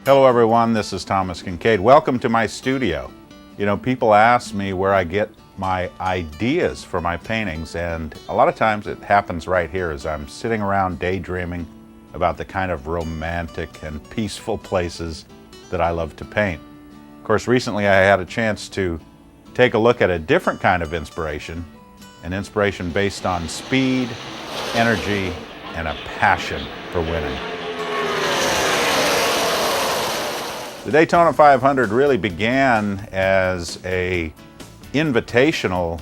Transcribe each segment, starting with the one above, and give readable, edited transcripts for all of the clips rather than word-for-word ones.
Hello everyone, this is Thomas Kinkade. Welcome to my studio. You know, people ask me where I get my ideas for my paintings, and a lot of times it happens right here as I'm sitting around daydreaming about the kind of romantic and peaceful places that I love to paint. Of course, recently I had a chance to take a look at a different kind of inspiration, an inspiration based on speed, energy, and a passion for winning. The Daytona 500 really began as an invitational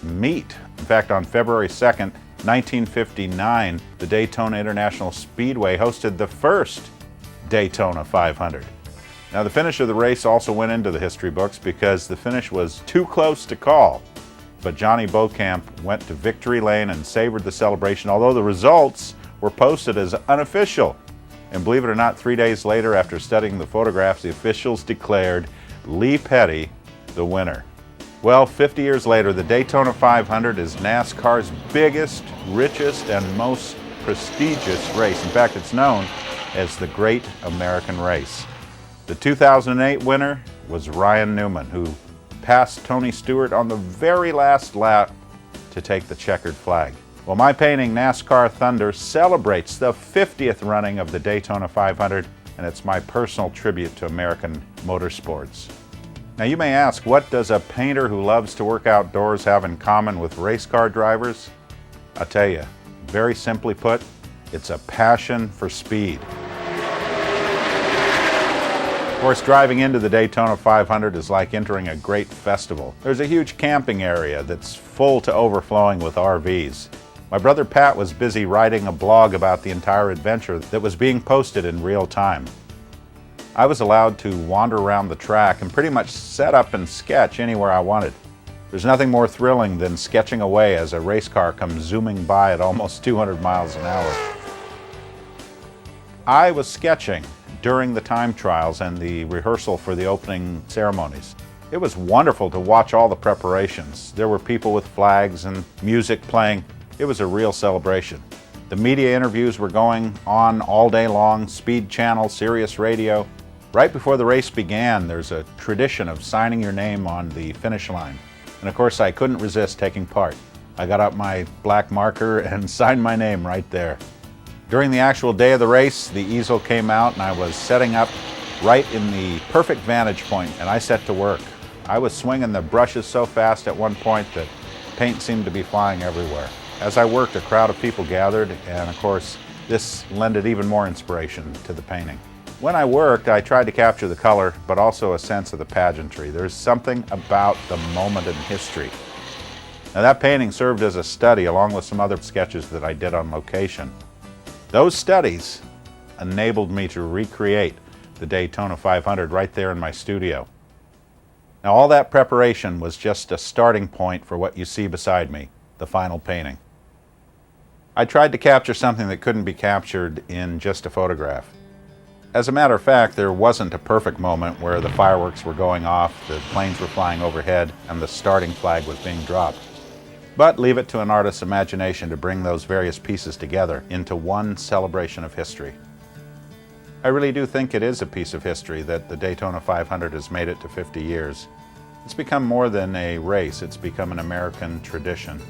meet. In fact, on February 2nd, 1959, the Daytona International Speedway hosted the first Daytona 500. Now, the finish of the race also went into the history books because the finish was too close to call. But Johnny Beauchamp went to victory lane and savored the celebration, although the results were posted as unofficial. And believe it or not, 3 days later, after studying the photographs, the officials declared Lee Petty the winner. Well, 50 years later, the Daytona 500 is NASCAR's biggest, richest, and most prestigious race. In fact, it's known as the Great American Race. The 2008 winner was Ryan Newman, who passed Tony Stewart on the very last lap to take the checkered flag. Well, my painting, NASCAR Thunder, celebrates the 50th running of the Daytona 500, and it's my personal tribute to American motorsports. Now, you may ask, what does a painter who loves to work outdoors have in common with race car drivers? I'll tell you, very simply put, it's a passion for speed. Of course, driving into the Daytona 500 is like entering a great festival. There's a huge camping area that's full to overflowing with RVs. My brother Pat was busy writing a blog about the entire adventure that was being posted in real time. I was allowed to wander around the track and pretty much set up and sketch anywhere I wanted. There's nothing more thrilling than sketching away as a race car comes zooming by at almost 200 miles an hour. I was sketching during the time trials and the rehearsal for the opening ceremonies. It was wonderful to watch all the preparations. There were people with flags and music playing. It was a real celebration. The media interviews were going on all day long, Speed Channel, Sirius Radio. Right before the race began, there's a tradition of signing your name on the finish line. And of course, I couldn't resist taking part. I got out my black marker and signed my name right there. During the actual day of the race, the easel came out and I was setting up right in the perfect vantage point, and I set to work. I was swinging the brushes so fast at one point that paint seemed to be flying everywhere. As I worked, a crowd of people gathered, and of course, this lended even more inspiration to the painting. When I worked, I tried to capture the color, but also a sense of the pageantry. There's something about the moment in history. Now, that painting served as a study along with some other sketches that I did on location. Those studies enabled me to recreate the Daytona 500 right there in my studio. Now, all that preparation was just a starting point for what you see beside me, the final painting. I tried to capture something that couldn't be captured in just a photograph. As a matter of fact, there wasn't a perfect moment where the fireworks were going off, the planes were flying overhead, and the starting flag was being dropped. But leave it to an artist's imagination to bring those various pieces together into one celebration of history. I really do think it is a piece of history that the Daytona 500 has made it to 50 years. It's become more than a race, it's become an American tradition.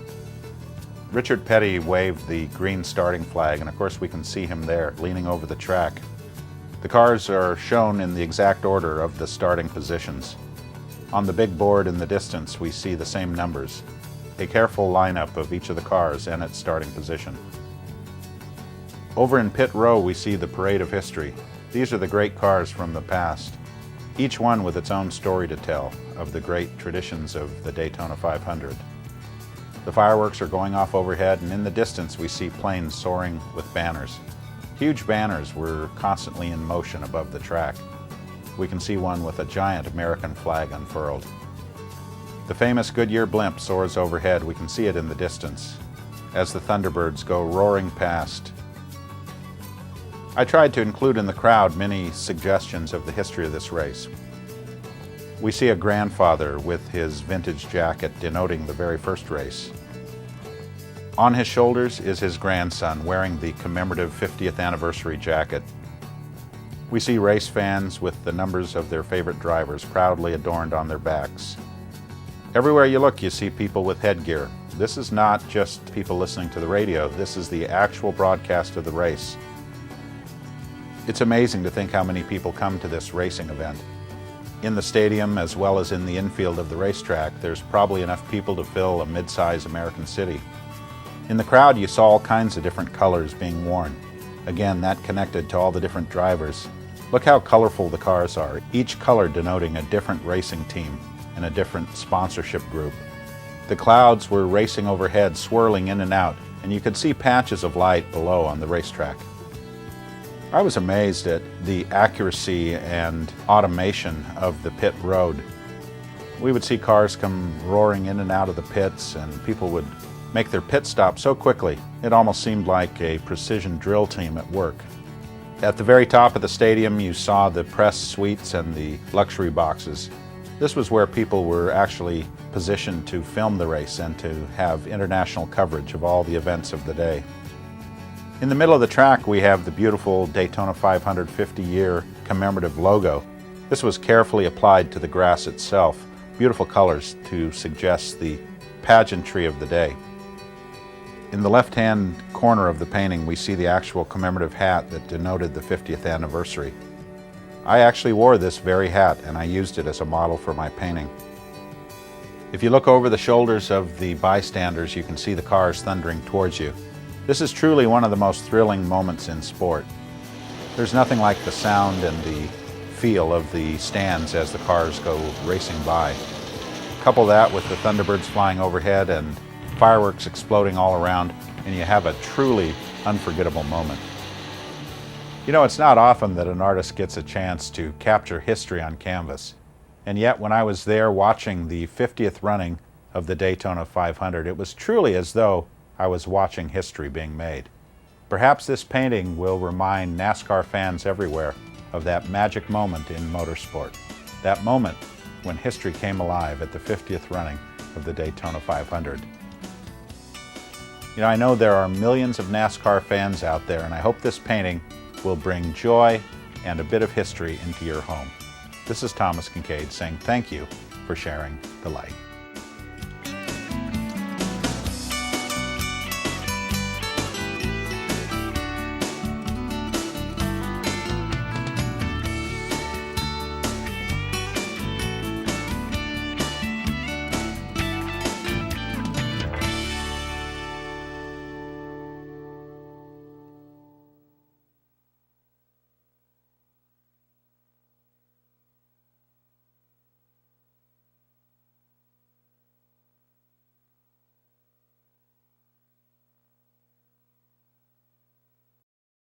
Richard Petty waved the green starting flag, and of course we can see him there, leaning over the track. The cars are shown in the exact order of the starting positions. On the big board in the distance, we see the same numbers, a careful lineup of each of the cars and its starting position. Over in pit row, we see the parade of history. These are the great cars from the past, each one with its own story to tell of the great traditions of the Daytona 500. The fireworks are going off overhead, and in the distance we see planes soaring with banners. Huge banners were constantly in motion above the track. We can see one with a giant American flag unfurled. The famous Goodyear blimp soars overhead. We can see it in the distance as the Thunderbirds go roaring past. I tried to include in the crowd many suggestions of the history of this race. We see a grandfather with his vintage jacket denoting the very first race. On his shoulders is his grandson wearing the commemorative 50th anniversary jacket. We see race fans with the numbers of their favorite drivers proudly adorned on their backs. Everywhere you look, you see people with headgear. This is not just people listening to the radio, this is the actual broadcast of the race. It's amazing to think how many people come to this racing event. In the stadium, as well as in the infield of the racetrack, there's probably enough people to fill a mid-size American city. In the crowd, you saw all kinds of different colors being worn. Again, that connected to all the different drivers. Look how colorful the cars are, each color denoting a different racing team and a different sponsorship group. The clouds were racing overhead, swirling in and out, and you could see patches of light below on the racetrack. I was amazed at the accuracy and automation of the pit road. We would see cars come roaring in and out of the pits, and people would make their pit stop so quickly it almost seemed like a precision drill team at work. At the very top of the stadium, you saw the press suites and the luxury boxes. This was where people were actually positioned to film the race and to have international coverage of all the events of the day. In the middle of the track, we have the beautiful Daytona 500 50-year commemorative logo. This was carefully applied to the grass itself, beautiful colors to suggest the pageantry of the day. In the left-hand corner of the painting, we see the actual commemorative hat that denoted the 50th anniversary. I actually wore this very hat, and I used it as a model for my painting. If you look over the shoulders of the bystanders, you can see the cars thundering towards you. This is truly one of the most thrilling moments in sport. There's nothing like the sound and the feel of the stands as the cars go racing by. Couple that with the Thunderbirds flying overhead and fireworks exploding all around, and you have a truly unforgettable moment. You know, it's not often that an artist gets a chance to capture history on canvas. And yet, when I was there watching the 50th running of the Daytona 500, it was truly as though I was watching history being made. Perhaps this painting will remind NASCAR fans everywhere of that magic moment in motorsport. That moment when history came alive at the 50th running of the Daytona 500. You know, I know there are millions of NASCAR fans out there, and I hope this painting will bring joy and a bit of history into your home. This is Thomas Kinkade saying thank you for sharing the light.